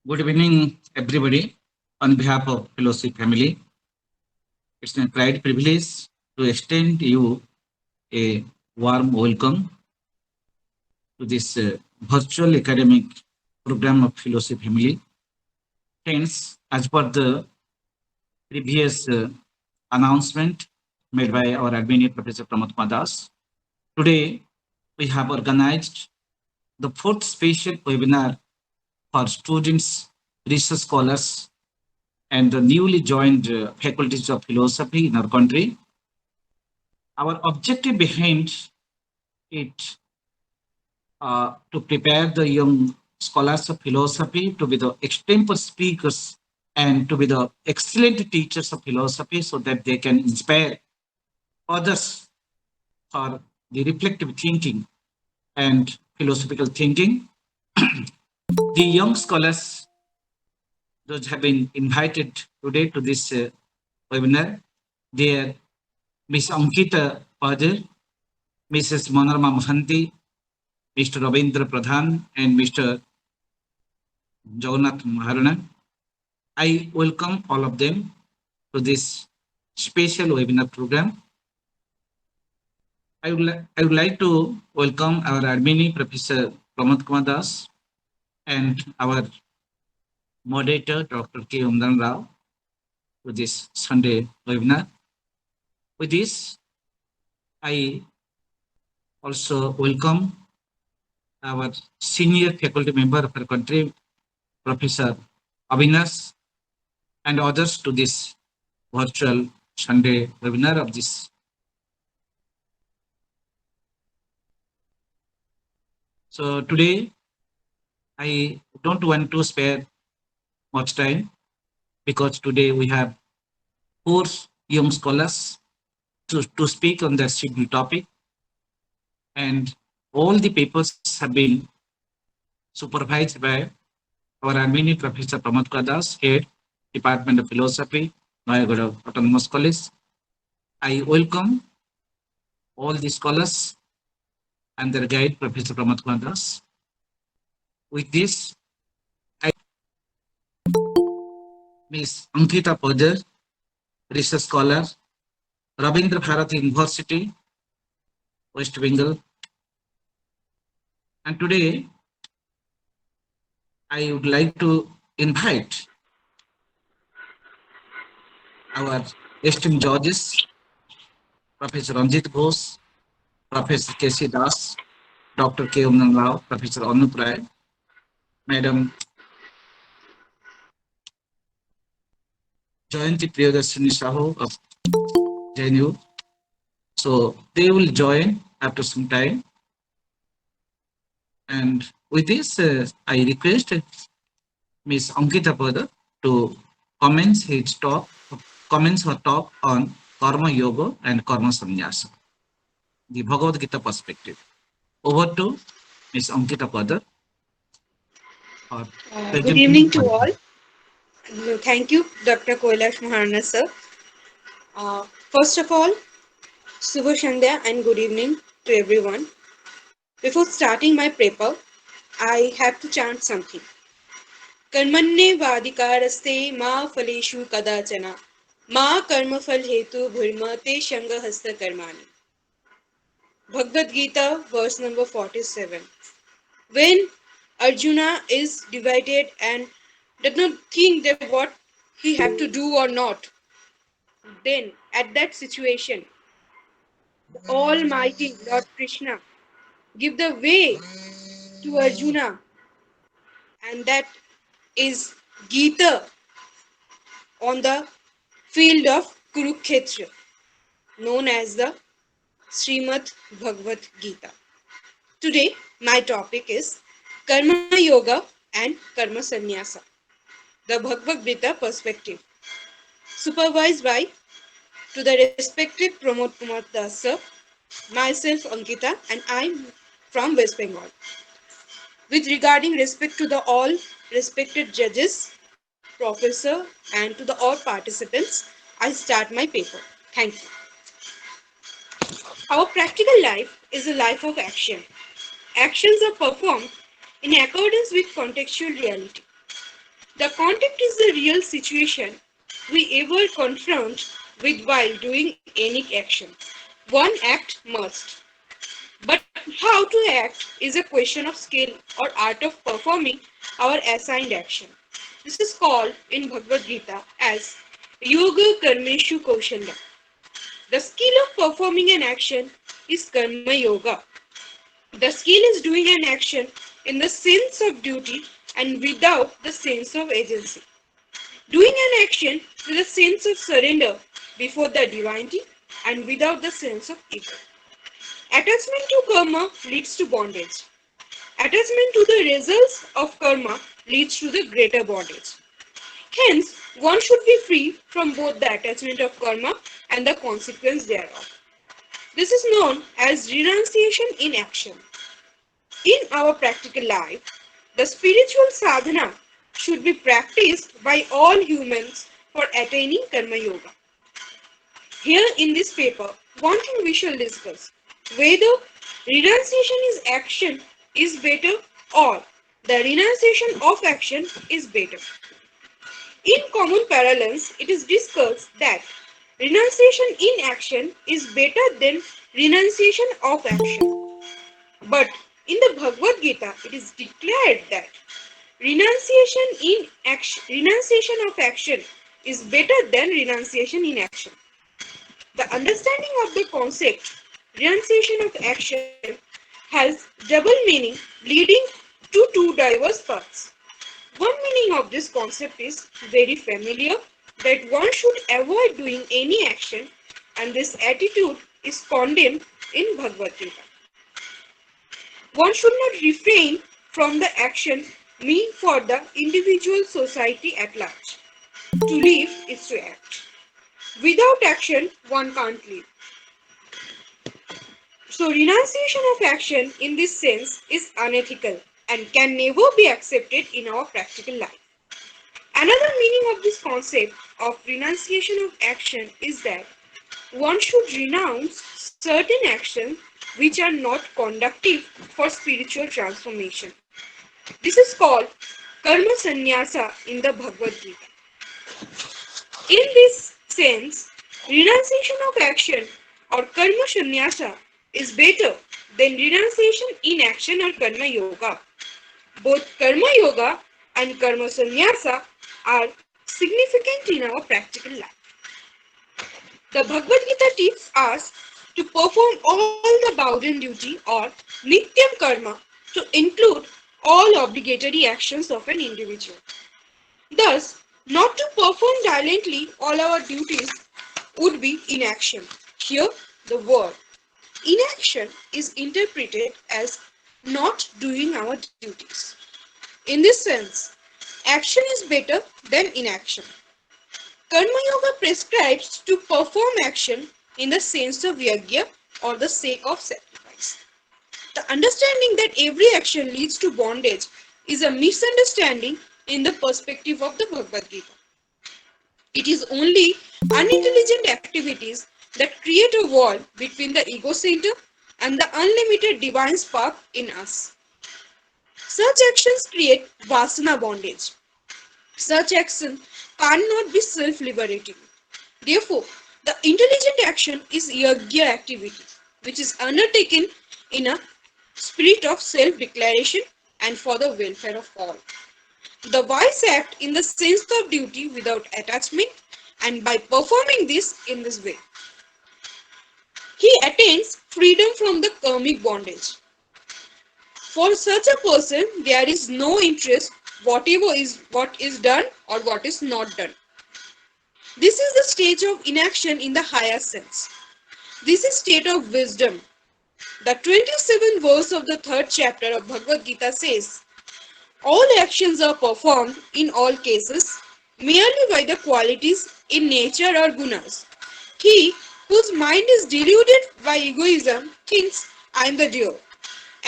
Good evening, everybody. On behalf of Fellowship family, it's a pride privilege to extend you a warm welcome to this virtual academic program of Fellowship family. Hence, as per the previous announcement made by our admin Professor Pramod Madas, today we have organized the fourth special webinar for students, research scholars, and the newly joined faculties of philosophy in our country. Our objective behind it to prepare the young scholars of philosophy to be the extempore speakers and to be the excellent teachers of philosophy so that they can inspire others for the reflective thinking and philosophical thinking. The young scholars, those have been invited today to this webinar, they are Ms. Ankita Padir, Mrs. Manorama Mohanty, Mr. Ravindra Pradhan, and Mr. Jagannath Maharana. I welcome all of them to this special webinar program. I would like to welcome our admin, Professor Pramod Kumar Das, and our moderator, Dr. K. Umdan Rao, to this Sunday webinar. With this, I also welcome our senior faculty member of our country, Professor Avinash, and others to this virtual Sunday webinar of this. So today, I don't want to spare much time because today we have four young scholars to speak on the scheduled topic, and all the papers have been supervised by our admin Professor Pramod Kadas, Head, Department of Philosophy, Noyagoda Autonomous College. I welcome all the scholars and their guide, Professor Pramod Kadas. With this, I Ms. Ankita Padir, research scholar, Rabindra Bharat University, West Bengal. And today, I would like to invite our esteemed judges, Professor Ranjit Ghosh, Professor K.C. Das, Dr. K. Umnan Rao, Professor Anup Rai, Madam Jayanti Priyadarshini Sahu of JNU. So they will join after some time. And with this, I request Ms. Ankita Pada to comments her talk on Karma Yoga and Karma Sanyasa, the Bhagavad Gita perspective. Over to Ms. Ankita Pada. Good evening to all. Thank you, Dr. Kailash Maharana sir. First of all, Subha Shandhya and good evening to everyone. Before starting my paper, I have to chant something. Karmanne vadikaraste ma phaleshu kadachana ma karmafal hetu bhurma te shanga hasta karmani. Bhagavad Gita, verse number 47. When Arjuna is divided and does not think that what he have to do or not, then at that situation, the Almighty Lord Krishna give the way to Arjuna, and that is Gita on the field of Kurukshetra, known as the Srimad Bhagavad Gita. Today, my topic is Karma Yoga and Karma Sannyasa, the Bhagavad Gita perspective, supervised by to the respected Pramod Kumar Das sir, myself Ankita, and I'm from West Bengal. With regarding respect to the all respected judges, professor, and to the all participants, I start my paper. Thank you. Our practical life is a life of action. Actions are performed in accordance with contextual reality. The context is the real situation we ever confront with while doing any action. One act must. But how to act is a question of skill or art of performing our assigned action. This is called in Bhagavad Gita as Yoga Karmeshu Kaushalya. The skill of performing an action is Karma Yoga. The skill is doing an action in the sense of duty and without the sense of agency. Doing an action with a sense of surrender before the divinity and without the sense of ego. Attachment to karma leads to bondage. Attachment to the results of karma leads to the greater bondage. Hence, one should be free from both the attachment of karma and the consequence thereof. This is known as renunciation in action. In our practical life, the spiritual sadhana should be practiced by all humans for attaining karma yoga. Here in this paper, one thing we shall discuss whether renunciation is action is better or the renunciation of action is better. In common parlance, it is discussed that renunciation in action is better than renunciation of action. But in the Bhagavad Gita, it is declared that renunciation of action is better than renunciation in action. The understanding of the concept renunciation of action has double meaning leading to two diverse paths. One meaning of this concept is very familiar that one should avoid doing any action and this attitude is condemned in Bhagavad Gita. One should not refrain from the action meant for the individual society at large. To live is to act. Without action, one can't live. So renunciation of action in this sense is unethical and can never be accepted in our practical life. Another meaning of this concept of renunciation of action is that one should renounce certain actions which are not conductive for spiritual transformation. This is called karma sanyasa in the Bhagavad Gita. In this sense, renunciation of action or karma sanyasa is better than renunciation in action or karma yoga. Both karma yoga and karma sannyasa are significant in our practical life. The Bhagavad Gita teaches us to perform all the bound duty or nityam karma to include all obligatory actions of an individual. Thus, not to perform diligently all our duties would be inaction. Here, the word inaction is interpreted as not doing our duties. In this sense, action is better than inaction. Karma Yoga prescribes to perform action in the sense of yajna or the sake of sacrifice. The understanding that every action leads to bondage is a misunderstanding in the perspective of the Bhagavad Gita. It is only unintelligent activities that create a wall between the ego center and the unlimited divine spark in us. Such actions create vasana bondage. Such action cannot be self-liberating. Therefore, the intelligent action is yajna activity, which is undertaken in a spirit of self-declaration and for the welfare of all. The wise act in the sense of duty without attachment, and by performing this in this way, he attains freedom from the karmic bondage. For such a person, there is no interest what is done or what is not done. This is the stage of inaction in the higher sense. This is state of wisdom. The 27th verse of the 3rd chapter of Bhagavad Gita says, all actions are performed in all cases merely by the qualities in nature or gunas. He whose mind is deluded by egoism thinks I am the deer.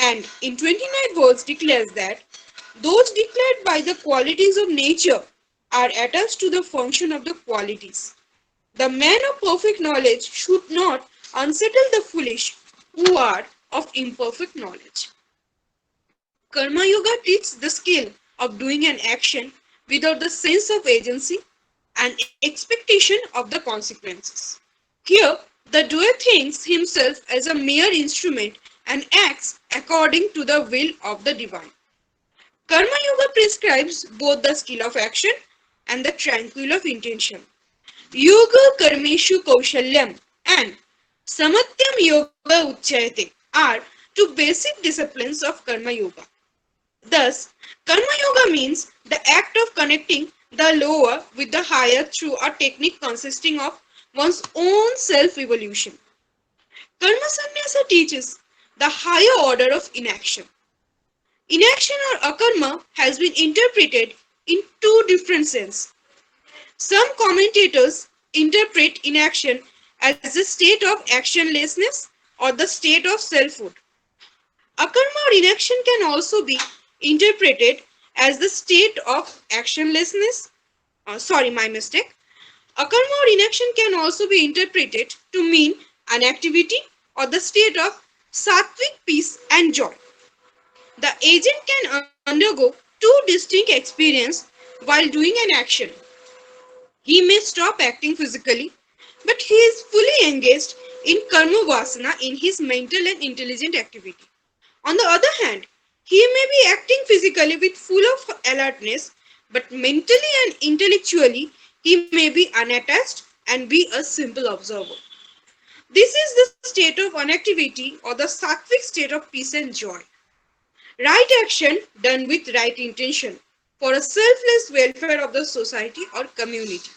And in 29th verse declares that those declared by the qualities of nature are attached to the function of the qualities. The man of perfect knowledge should not unsettle the foolish who are of imperfect knowledge. Karma Yoga teaches the skill of doing an action without the sense of agency and expectation of the consequences. Here, the doer thinks himself as a mere instrument and acts according to the will of the divine. Karma Yoga prescribes both the skill of action and the tranquil of intention. Yoga Karmeshu Kaushalyam and Samatyam Yoga Uchayate are two basic disciplines of Karma Yoga. Thus, Karma Yoga means the act of connecting the lower with the higher through a technique consisting of one's own self-evolution. Karma Sannyasa teaches the higher order of inaction. Inaction or akarma has been interpreted in two different senses. Some commentators interpret inaction as the state of actionlessness or the state of selfhood. Akarma or inaction can also be interpreted as the state of actionlessness. Sorry, my mistake. Akarma or inaction can also be interpreted to mean inactivity or the state of sattvic peace and joy. The agent can undergo two distinct experiences while doing an action. He may stop acting physically, but he is fully engaged in karma vasana in his mental and intelligent activity. On the other hand, he may be acting physically with full of alertness, but mentally and intellectually he may be unattached and be a simple observer. This is the state of inactivity or the sattvic state of peace and joy. Right action done with right intention for a selfless welfare of the society or community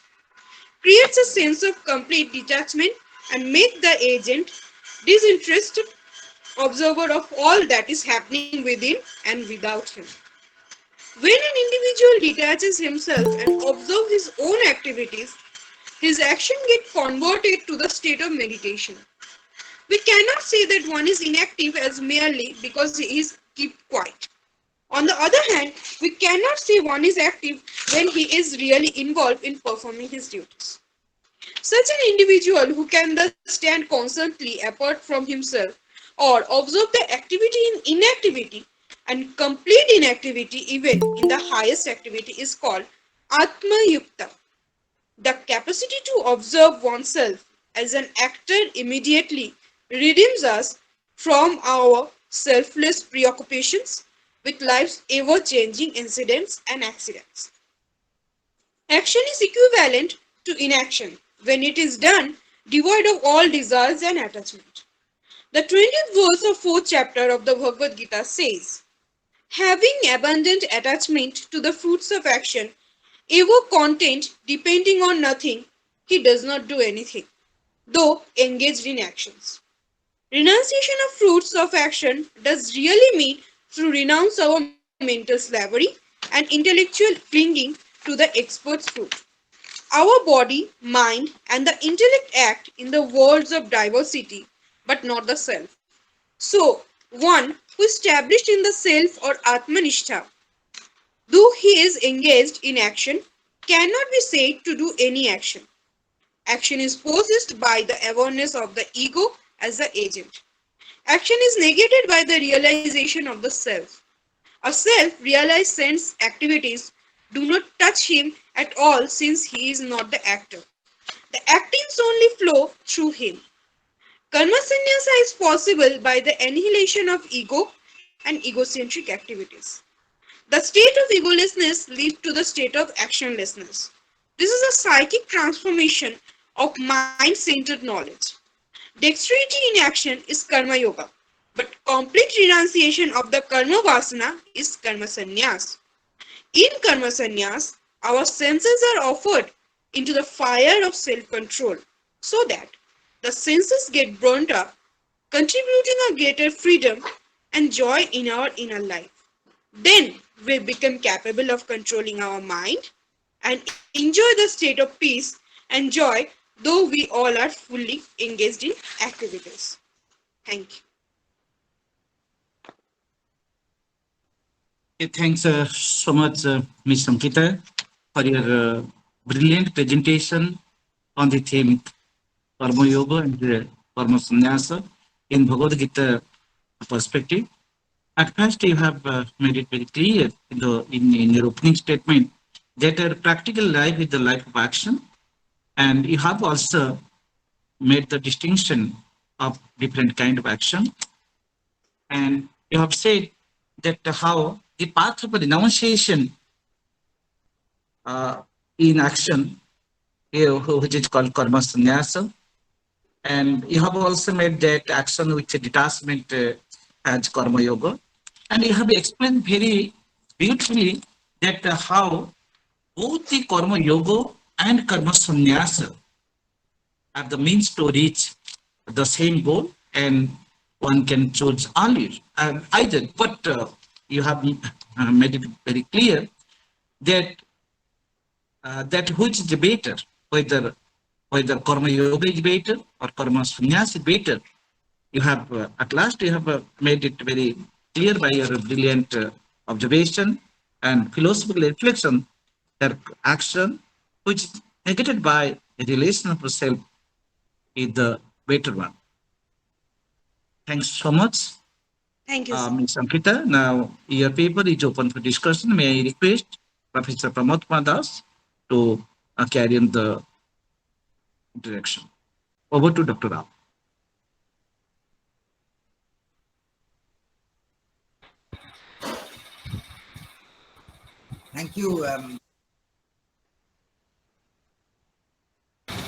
creates a sense of complete detachment and make the agent disinterested observer of all that is happening within and without him. When an individual detaches himself and observes his own activities, his action gets converted to the state of meditation. We cannot say that one is inactive as merely because he is kept quiet. On the other hand, we cannot say one is active when he is really involved in performing his duties. Such an individual who can thus stand constantly apart from himself or observe the activity in inactivity and complete inactivity even in the highest activity is called Atma Yukta. The capacity to observe oneself as an actor immediately redeems us from our selfless preoccupations with life's ever-changing incidents and accidents. Action is equivalent to inaction when it is done devoid of all desires and attachment. The 20th verse of 4th chapter of the Bhagavad Gita says, having abundant attachment to the fruits of action, ever content depending on nothing, he does not do anything, though engaged in actions. Renunciation of fruits of action does really mean to renounce our mental slavery and intellectual clinging to the expert's fruit. Our body, mind, and the intellect act in the worlds of diversity, but not the self. So, one who is established in the self or Atmanishtha, though he is engaged in action, cannot be said to do any action. Action is possessed by the awareness of the ego as the agent. Action is negated by the realization of the self. A self-realized sense activities do not touch him at all since he is not the actor. The actings only flow through him. Karma sannyasa is possible by the annihilation of ego and egocentric activities. The state of egolessness leads to the state of actionlessness. This is a psychic transformation of mind-centered knowledge. Dexterity in action is karma yoga, but complete renunciation of the karma vasana is karma sannyas. In karma sannyas, our senses are offered into the fire of self-control so that the senses get burnt up, contributing a greater freedom and joy in our inner life. Then we become capable of controlling our mind and enjoy the state of peace and joy, though we all are fully engaged in activities. Thank you. Thanks so much, Ms. Ankita, for your brilliant presentation on the theme Karma Yoga and Karma Sannyasa in Bhagavad Gita perspective. At first, you have made it very clear in your opening statement that a practical life is the life of action. And you have also made the distinction of different kind of action. And you have said that how the path of renunciation uh, in action, which is called karma sannyasa. And you have also made that action with a detachment as karma yoga. And you have explained very beautifully that how both the karma yoga and karma sannyasa are the means to reach the same goal, and one can choose only either. But you have made it very clear that that which is better, whether karma yoga is better or karma sannyas is better. You have at last you have made it very clear by your brilliant observation and philosophical reflection that action which is negated by a relation of self is the better one. Thanks so much, Thank you, sir. Ms. Ankita. Now, your paper is open for discussion. May I request Professor Pramod Madas to carry on the direction. Over to Dr. Rao. Thank you. It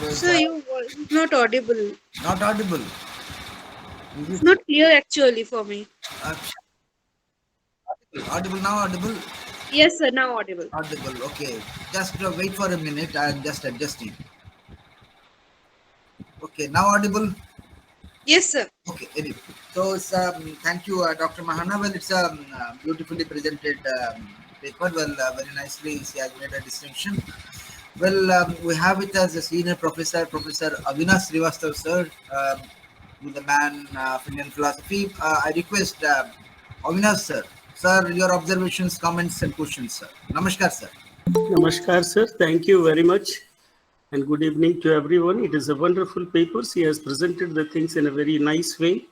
was Sir, your voice is not audible. not audible. It's not clear actually for me. Uh, audible now. Audible. Yes, sir, now audible. Audible. Okay. Just wait for a minute. I'm just adjusting. Okay. Now audible. Yes, sir. Okay. Anyway. So thank you, Dr. Mahana. Well, it's a beautifully presented paper. Well, very nicely she has made a distinction. Well, we have with us a senior professor, Professor Avinash Srivastav, sir, the man of Indian philosophy. I request Avinash, sir. Sir, your observations, comments, and questions, sir. Namaskar, sir. Namaskar, sir. Thank you very much. And good evening to everyone. It is a wonderful paper. She has presented the things in a very nice way.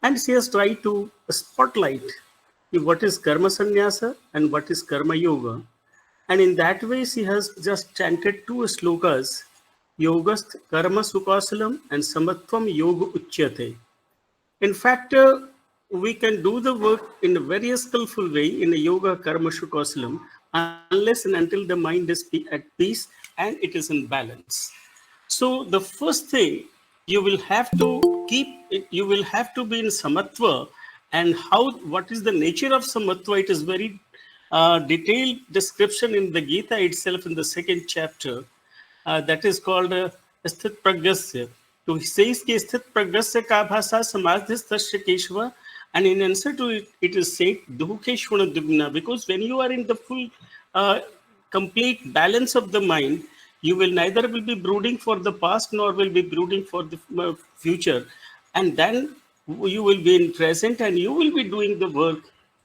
And she has tried to spotlight what is karma sannyasa and what is karma yoga. And in that way, she has just chanted two slokas, Yogast karma sukasalam and Samatvam yoga uchyate. In fact, we can do the work in a very skillful way in a yoga karma shukasalam unless and until the mind is at peace and it is in balance. So the first thing you will have to keep, you will have to be in samatva, and how, what is the nature of samatva? It is very detailed description in the Gita itself in the second chapter. That is called Sthit Pragyasya. So he says कि स्थित प्रज्ञस्य का भाषा समाधिस्थस्य Keshav, and in answer to it, it is said dukheshwana dugna, because when you are in the full complete balance of the mind, you will neither will be brooding for the past nor will be brooding for the future, and then you will be in present and you will be doing the work.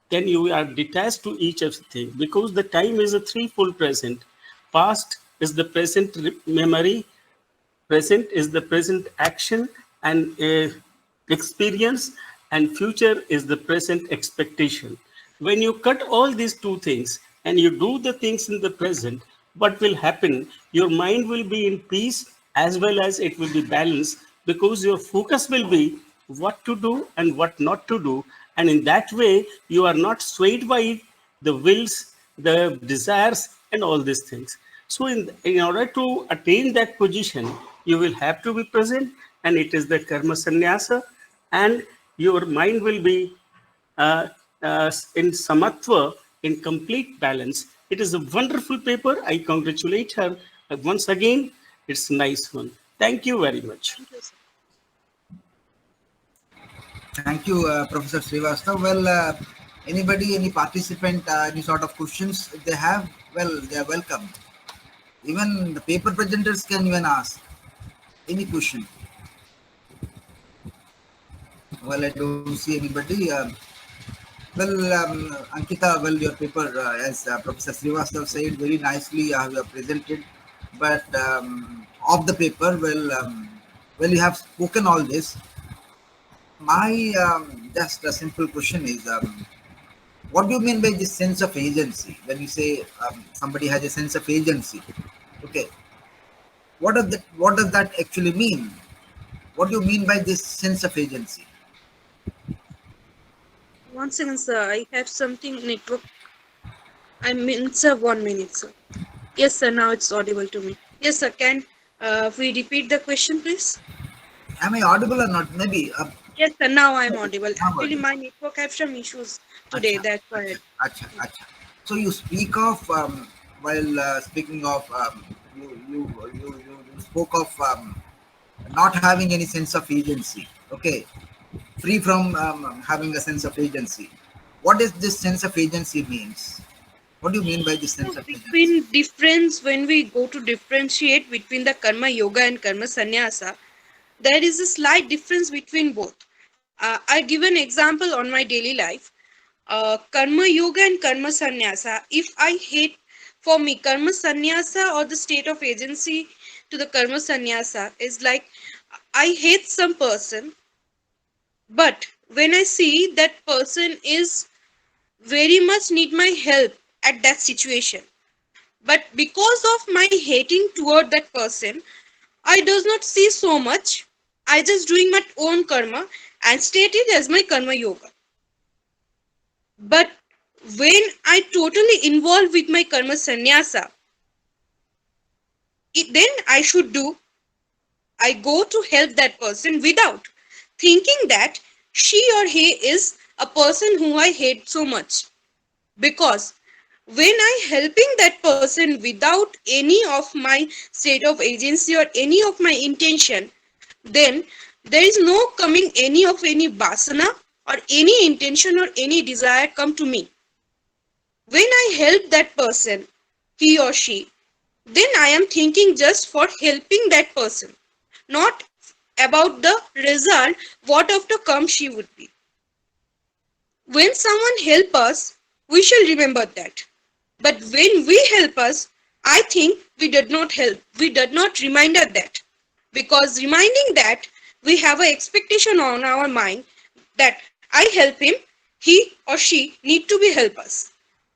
Then you are detached to each of the thing, because the time is a threefold present. Past is the present memory, present is the present action and experience, and future is the present expectation. When you cut all these two things and you do the things in the present, what will happen? Your mind will be in peace as well as it will be balanced, because your focus will be what to do and what not to do. And in that way, you are not swayed by the wills, the desires, and all these things. So in order to attain that position, you will have to be present, and it is the karma sannyasa, and your mind will be uh, in samatva, in complete balance. It is a wonderful paper. I congratulate her once again. It's a nice one. Thank you very much. Thank you, sir. Thank you, Professor Srivastav. Well, anybody, any participant, any sort of questions if they have, well, they are welcome. Even the paper presenters can even ask any question. Well, I don't see anybody. Well, Ankita, well, your paper, as Professor Srivastav said, very nicely you have presented. But of the paper, well, you have spoken all this. My just a simple question is, What do you mean by this sense of agency? When you say somebody has a sense of agency, okay, what does that actually mean? What do you mean by this sense of agency? One second, sir. I have something network. I mean, sir, 1 minute, sir. Yes, sir. Now it's audible to me. Yes, sir. Can we repeat the question, please? Am I audible or not? Maybe. Yes, sir. Now I'm audible. Now Actually, audible. my network have some issues today. Acha, That's acha, why. acha, acha. So you speak of while speaking of you spoke of not having any sense of agency. Okay, free from having a sense of agency. What does this sense of agency means? What do you mean by this So sense of agency? between difference, when we go to differentiate between the karma yoga and karma sannyasa, there is a slight difference between both. I give an example on my daily life. Karma yoga and karma sannyasa. If I hate, for me, karma sannyasa or the state of agency to the karma sannyasa is like I hate some person, but when I see that person is very much need my help at that situation, but because of my hating toward that person, I does not see so much. I just doing my own karma and state it as my karma yoga. But when I totally involve with my karma sannyasa, then I should do. I go to help that person without thinking that she or he is a person who I hate so much. Because when I helping that person without any of my state of agency or any of my intention, then there is no coming any of any vasana or any intention or any desire come to me. When I help that person, he or she, then I am thinking just for helping that person, not about the result, what after come she would be. When someone help us, we shall remember that. But when we help us, I think we did not help. We did not remind us that. Because reminding that, we have an expectation on our mind that I help him, he or she need to be help us.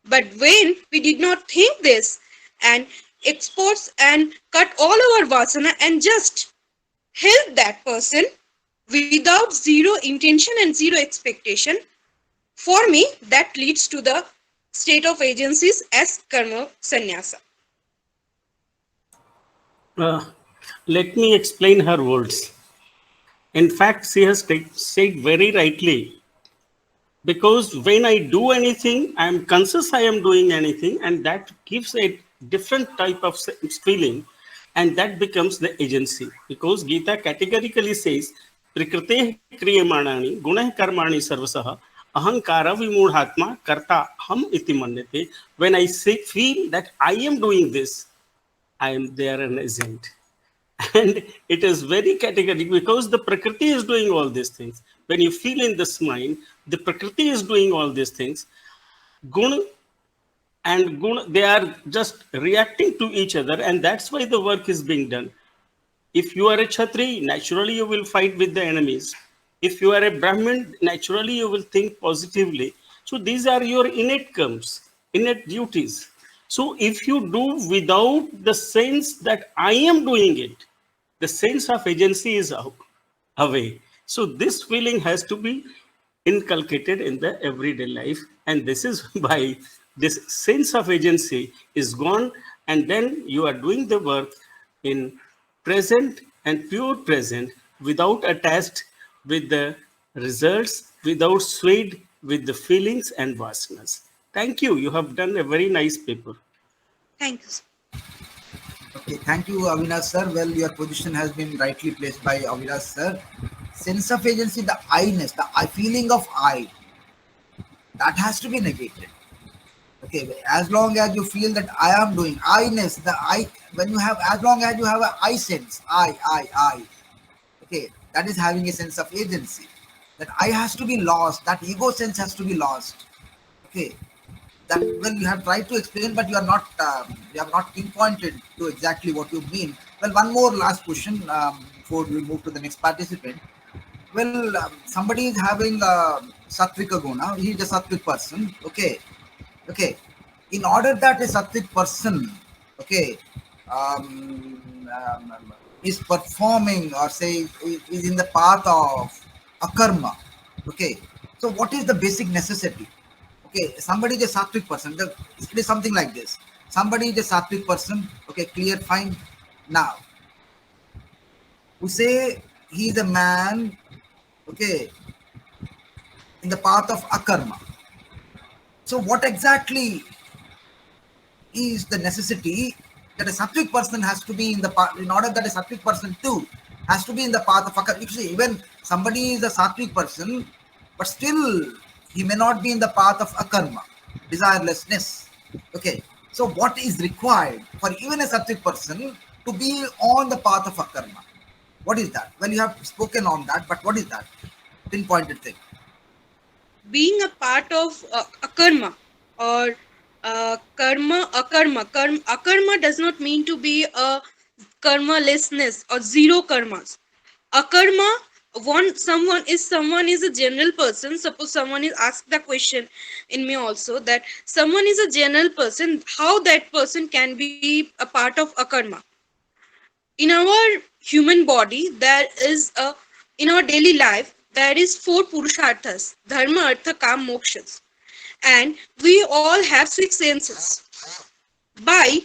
But when we did not think this and exports and cut all our vasana and just help that person without zero intention and zero expectation, for me, that leads to the state of agencies as karma sannyasa. Uh, Let me explain her words. In fact, she has said very rightly, because when I do anything, I am conscious I am doing anything, and that gives a different type of feeling, and that becomes the agency. Because Gita categorically says, Prakrite kriyamanani gunah karmani sarvasah ahankara vimudhatma karta ham iti manyate. When I feel that I am doing this, I am there an agent. And it is very categorical, because the Prakriti is doing all these things. When you feel in this mind, the Prakriti is doing all these things. Gun and Gun, they are just reacting to each other, and that's why the work is being done. If you are a Kshatri, naturally you will fight with the enemies. If you are a Brahmin, naturally you will think positively. So these are your innate comes, innate duties. So if you do without the sense that I am doing it, the sense of agency is away. So this feeling has to be inculcated in the everyday life, and this is why this sense of agency is gone, and then you are doing the work in present and pure present, without attached with the results, without swayed with the feelings and vasanas. Thank you. You have done a very nice paper. Thank you. Okay, thank you, Avinash sir. Well, your position has been rightly placed by Avinash sir. Sense of agency, the I-ness, the feeling of I, that has to be negated. Okay, as long as you feel that I am doing I-ness, the I, when you have, as long as you have a I sense, I, okay, that is having a sense of agency. That I has to be lost, that ego sense has to be lost. Okay, that, well, you have tried to explain, but you have not pinpointed to exactly what you mean. Well, one more last question before we move to the next participant. Well, somebody is having Sattvika Guna, he is a Sattvic person. Okay. Okay. In order that a Sattvic person, okay, is performing or say is in the path of akarma. Okay. So what is the basic necessity? Okay, somebody is a Sattvic person. It is something like this. Somebody is a Sattvic person. Okay, clear, fine. Now, we say he is a man, okay, in the path of akarma. So, what exactly is the necessity that a Sattvic person has to be in the path, in order that a Sattvic person too has to be in the path of akarma? You see, even somebody is a Sattvic person, but still he may not be in the path of akarma, desirelessness. Okay, so what is required for even a Sattvic person to be on the path of akarma? What is that? Well, you have spoken on that, but what is that? Pinpointed thing. Being a part of akarma or akarma does not mean to be a karmalessness or zero karmas. Akarma, someone is a general person. Suppose someone is asked the question in me also, that someone is a general person, how that person can be a part of akarma. In our human body, there is a, in our daily life there is four purusharthas: dharma, artha, kam, moksha, and we all have six senses. By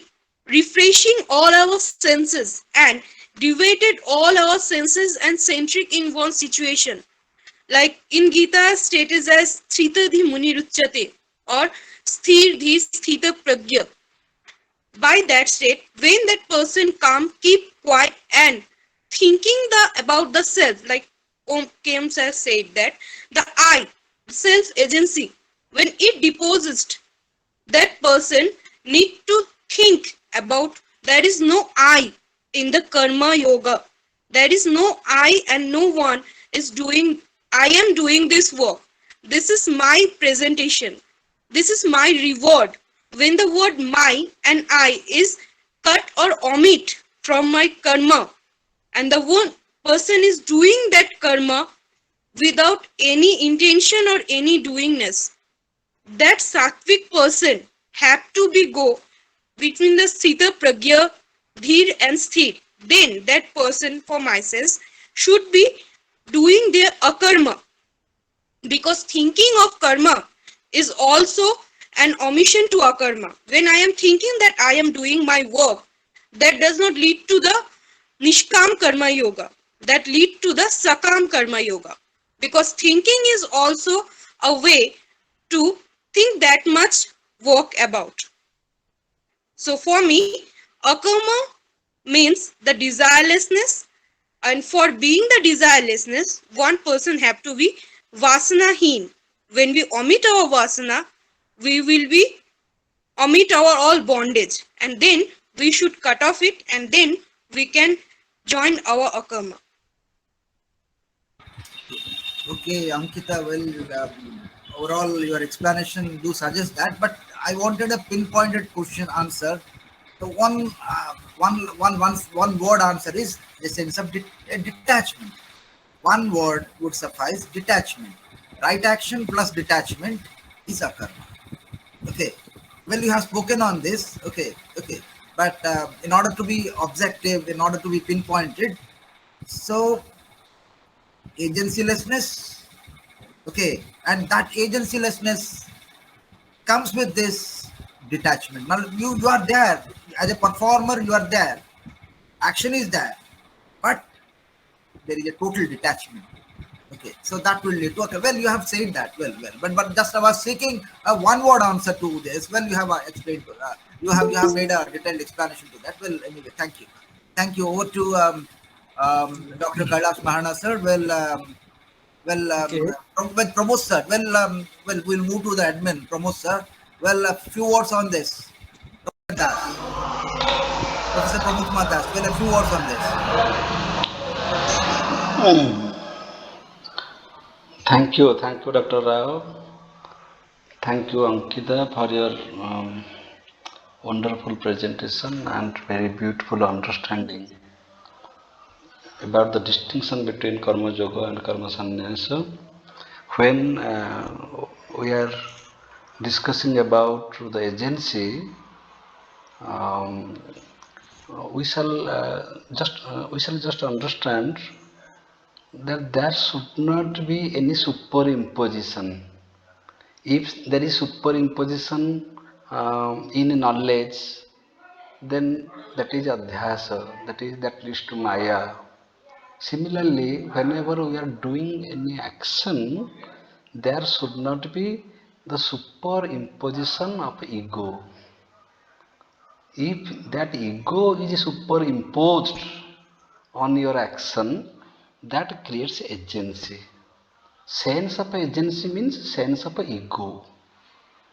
refreshing all our senses and divided all our senses and centric in one situation, like in Gita stated as sthita dhi muni ruchyate, or sthir dhi sthita pragya. By that state, when that person calm, keep quiet and thinking about the self, like Om Kem has said, that the I, self agency, when it deposits, that person need to think about, there is no I in the karma yoga. There is no I and no one is doing, I am doing this work. This is my presentation. This is my reward. When the word my and I is cut or omit from my karma, and the one person is doing that karma without any intention or any doingness, that sattvic person have to be go between the sthita pragya, dhir and sthir. Then that person, for my sense, should be doing their akarma, because thinking of karma is also an omission to akarma. When I am thinking that I am doing my work, that does not lead to the nishkam karma yoga, that lead to the sakam karma yoga, because thinking is also a way to think that much work about. So for me, akarma means the desirelessness, and for being the desirelessness, one person have to be vasana-heen. When we omit our vasana, we will be omit our all bondage, and then we should cut off it, and then we can join our akarma. Okay, Ankita, well, overall your explanation do suggest that, but I wanted a pinpointed question answer. So one word answer is the sense of detachment. One word would suffice: detachment. Right action plus detachment is akarma. Okay. Well, you have spoken on this. Okay. Okay. But in order to be objective, in order to be pinpointed, so agencylessness, okay, and that agencylessness comes with this detachment. Now you are there as a performer, you are there, action is there, but there is a total detachment. Okay, so that will lead to, okay, well, you have said that well, but just I was seeking a one word answer to this. Well, you have explained, you have made a detailed explanation to that. Well, anyway, thank you. Over to Dr. Kailash Mahana sir. Well, Okay. with Pramod sir. Well, we'll move to the admin, Pramod sir. Well, a few words on this. Das, Professor Pramod Kumar Das. Well, a few words on this. Thank you, Dr. Rao. Thank you, Ankita, for your wonderful presentation and very beautiful understanding about the distinction between Karma Yoga and Karma Sanyasa, when we are discussing about the agency, um, we shall just understand that there should not be any superimposition. If there is superimposition in knowledge, then that is adhyasa, that leads to maya. Similarly, whenever we are doing any action, there should not be the superimposition of ego. If that ego is superimposed on your action, that creates agency. Sense of agency means sense of ego,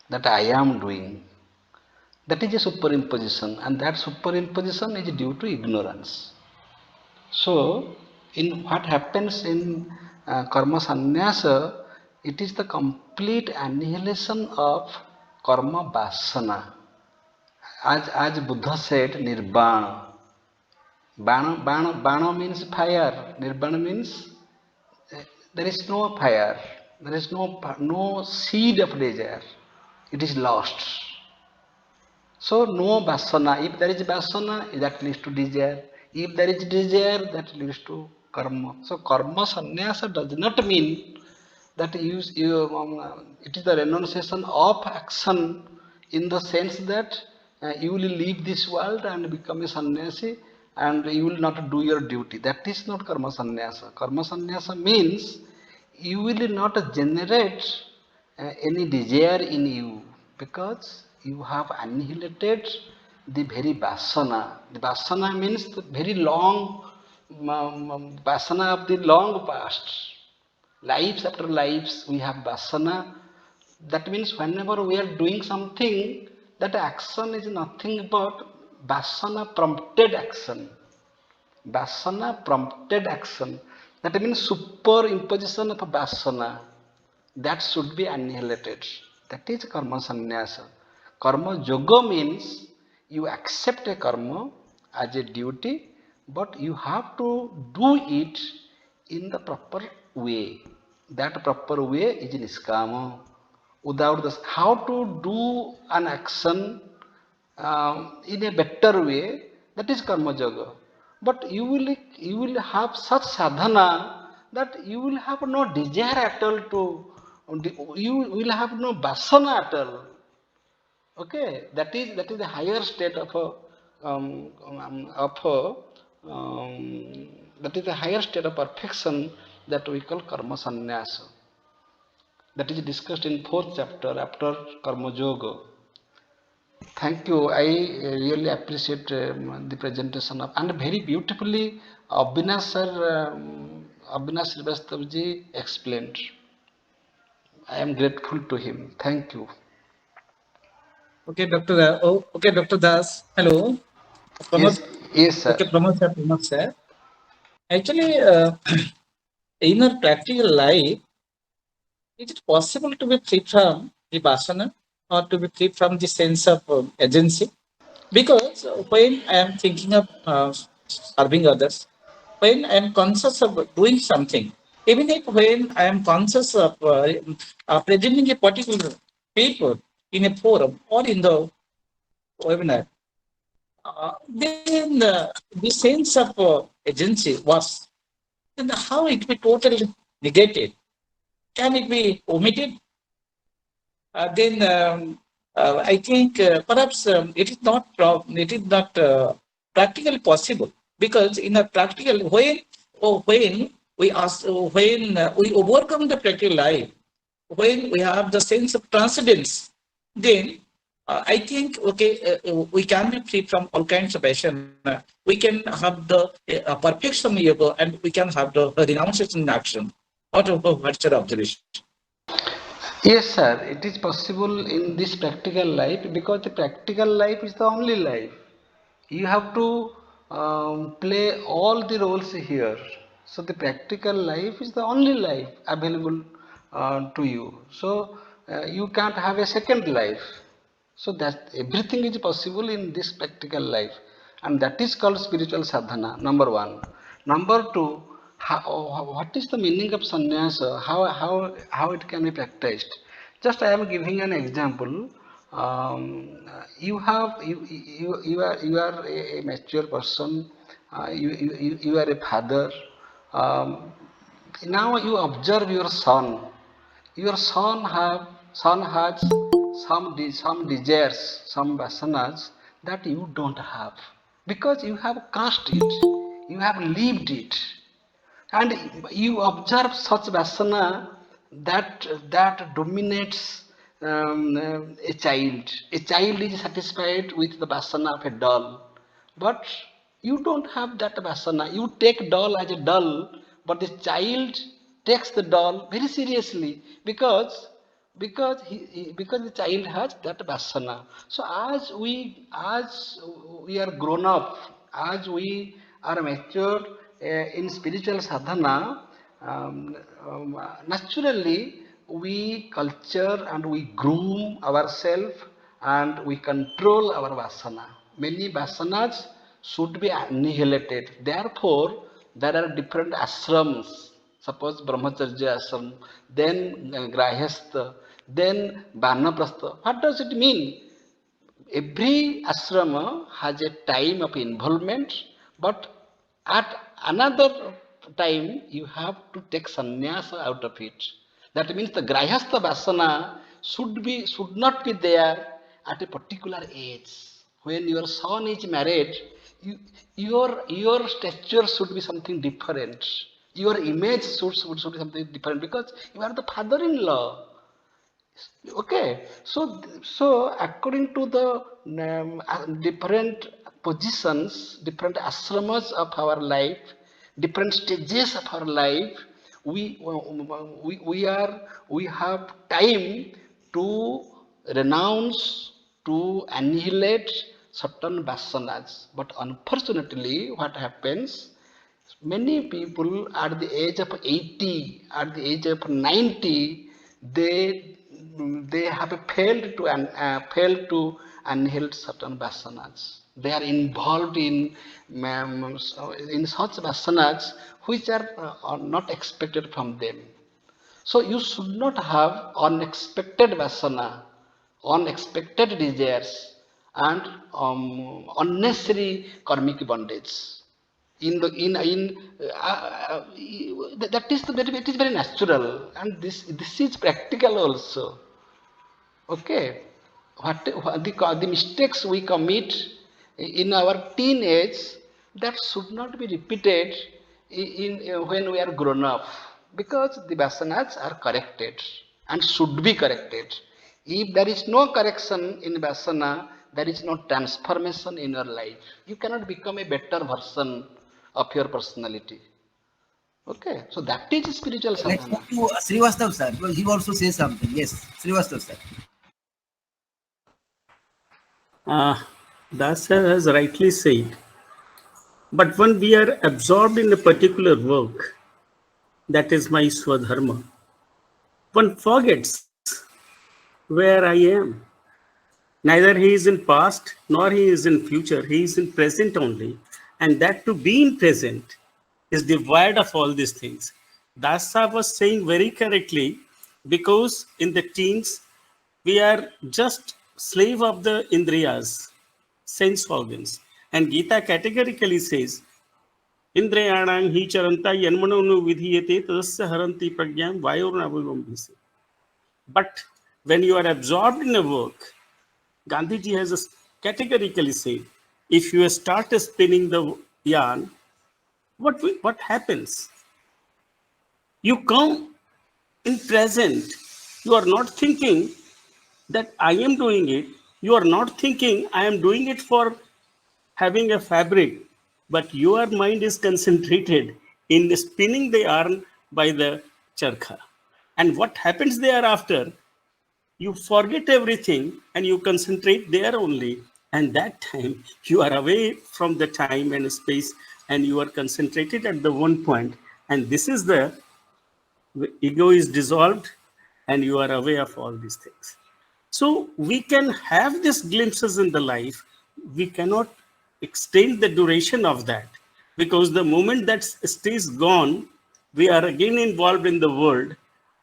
that I am doing. That is a superimposition, and that superimposition is due to ignorance. So, in what happens in karma sannyasa, it is the complete annihilation of karma vasana. As Buddha said, nirbana. Bana means fire. Nirbana means there is no fire. There is no seed of desire. It is lost. So no vasana. If there is vasana, that leads to desire. If there is desire, that leads to karma. So karma sannyasa does not mean that it is the renunciation of action in the sense that you will leave this world and become a sannyasi and you will not do your duty. That is not karma sannyasa. Karma sannyasa means you will not generate any desire in you because you have annihilated the very vasana. The vasana means the very long vasana of the long past. Lives after lives we have vasana. That means whenever we are doing something, that action is nothing but vasana prompted action. Vasana prompted action. That means superimposition of vasana. That should be annihilated. That is karma sannyasa. Karma yoga means you accept a karma as a duty, but you have to do it in the proper way. That proper way is niskama. Without this, how to do an action in a better way, that is karma yoga. But you will have such sadhana that you will have no desire at all to, you will have no vasana at all. Okay, that is the higher state of that is the higher state of perfection that we call karma sannyasa. That is discussed in fourth chapter after karma yoga. Thank you. I really appreciate the presentation of and very beautifully Abhinash Srivastav ji explained. I am grateful to him. Thank you. Okay, Dr. Okay, Dr. Das. Hello. Yes, Pramod. yes, sir. Okay, Pramod sir. Actually, in our practical life, is it possible to be free from the vasana or to be free from the sense of agency? Because when I am thinking of serving others, when I am conscious of doing something, even if when I am conscious of presenting a particular paper in a forum or in the webinar, then the sense of agency was, then how it be totally negated? Can it be omitted? Then I think perhaps it is not practically possible because in a practical when we ask when we overcome the practical life, when we have the sense of transcendence, then I think we can be free from all kinds of passion. We can have the perfection yoga and we can have the renunciation in action. What's your observation? Yes, sir. It is possible in this practical life because the practical life is the only life. You have to play all the roles here. So the practical life is the only life available to you. So you can't have a second life. So that everything is possible in this practical life, and that is called spiritual sadhana. Number one. Number two. what is the meaning of sannyasa? How it can be practiced? Just I am giving an example. You are a mature person. You are a father. Um, Now you observe your son. Your son has some desires, some vasanas that you don't have because you have crossed it, you have lived it, and you observe such vasana that dominates a child. A child is satisfied with the vasana of a doll, but you don't have that vasana. You take doll as a doll, but the child takes the doll very seriously because the child has that vasana. So as we are grown up, as we are mature in spiritual sadhana, naturally we culture and we groom ourselves and we control our vasana. Many vasanas should be annihilated. Therefore, there are different ashrams. Suppose brahmacharya ashram, then grahastha, then vanaprastha. What does it mean? Every asrama has a time of involvement, but at another time you have to take sannyasa out of it. That means the grahastha vasana should not be there at a particular age. When your son is married, you, your stature should be something different. Your image should be something different because you are the father-in-law. Okay, so according to the different positions, different ashramas of our life, different stages of our life, we we have time to renounce, to annihilate certain vasanas. But unfortunately, what happens? Many people at the age of 80, at the age of 90, they have failed to annihilate certain vasanas. They are involved in such vasanas which are not expected from them. So you should not have unexpected vasana, unexpected desires, and unnecessary karmic bondage. In that is it is very natural, and this is practical also. Okay, the mistakes we commit in our teenage, that should not be repeated when we are grown up, because the vasanas are corrected and should be corrected. If there is no correction in vasana, there is no transformation in your life. You cannot become a better version of your personality. Okay, so that is spiritual Let's sadhana. move to Srivastav sir. Well, he also says something. Yes, Srivastav sir. Dasya has rightly said, but when we are absorbed in a particular work, that is my Swadharma, one forgets where I am. Neither he is in past nor he is in future. He is in present only. And that to be in present is devoid of all these things. Dasa was saying very correctly, because in the teens, we are just slave of the indriyas, sense organs. And Gita categorically says, Indriyanang hi charanta yanmanonu vidhiyate tadasya haranti pragyam vayornavivambhisi. But when you are absorbed in a work, Gandhiji has categorically said, if you start spinning the yarn, what happens? You come in present. You are not thinking that I am doing it. You are not thinking I am doing it for having a fabric, but your mind is concentrated in spinning the yarn by the charkha. And what happens thereafter? You forget everything and you concentrate there only. And that time you are away from the time and space, and you are concentrated at the one point. And this is the ego is dissolved, and you are aware of all these things. So we can have these glimpses in the life. We cannot extend the duration of that, because the moment that stays gone, we are again involved in the world.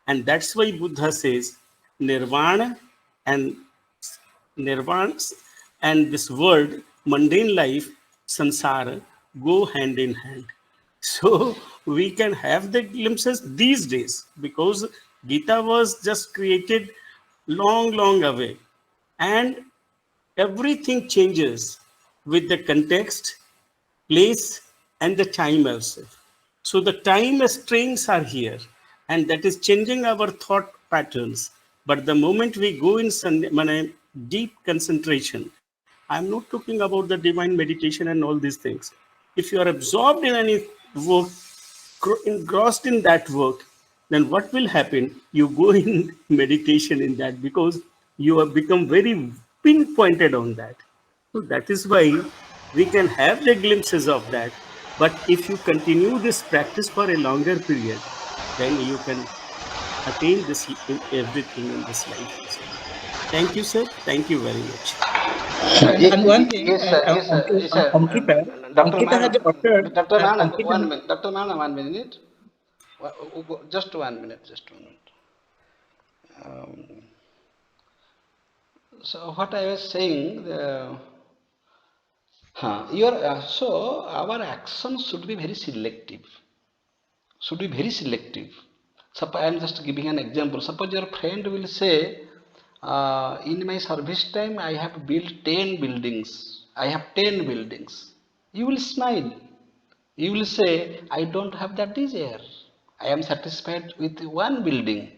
And that's why Buddha says nirvana and nirvana and this world, mundane life, samsara, go hand in hand. So we can have the glimpses these days because Gita was just created long, long away. And everything changes with the context, place, and the time also. So the time strings are here, and that is changing our thought patterns. But the moment we go in deep concentration, I'm not talking about the divine meditation and all these things. If you are absorbed in any work, engrossed in that work, then what will happen? You go in meditation in that because you have become very pinpointed on that. So that is why we can have the glimpses of that. But if you continue this practice for a longer period, then you can attain this in everything in this life also. Thank you, sir. Thank you very much. And one thing, Yes, sir. Yes, sir. Yes, sir. Dr. Ankita Man, had uttered, Dr. Man, Ankita, 1 minute. Dr. Man, 1 minute. Just 1 minute. Just 1 minute. Um, so what I was saying, so our actions should be very selective. Should be very selective. Suppose I am just giving an example. Suppose your friend will say, in my service time, I have built 10 buildings. I have 10 buildings. You will smile. You will say, I don't have that desire. I am satisfied with one building.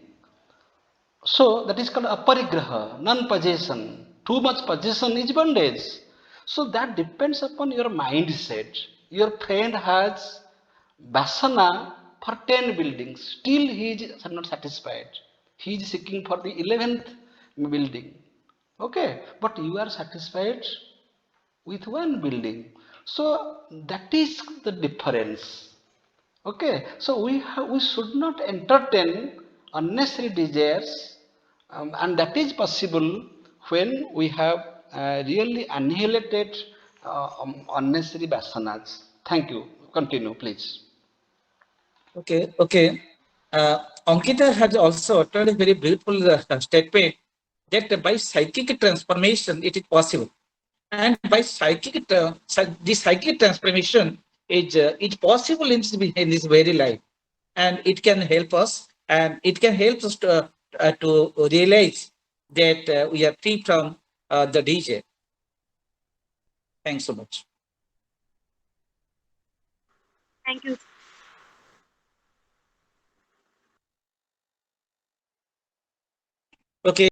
So that is called aparigraha, non-possession. Too much possession is bondage. So that depends upon your mindset. Your friend has vasana for 10 buildings. Still he is not satisfied. He is seeking for the 11th building. Okay, but you are satisfied with one building. So that is the difference. Okay, so we should not entertain unnecessary desires, and that is possible when we have really annihilated unnecessary vasanas. Thank you. Continue, please. okay. Ankita had also uttered a very beautiful statement that by psychic transformation it is possible. And by this psychic transformation is possible in this very life, and it can help us, and it can help us to realize that we are free from the DJ. Thanks so much. Thank you. Okay.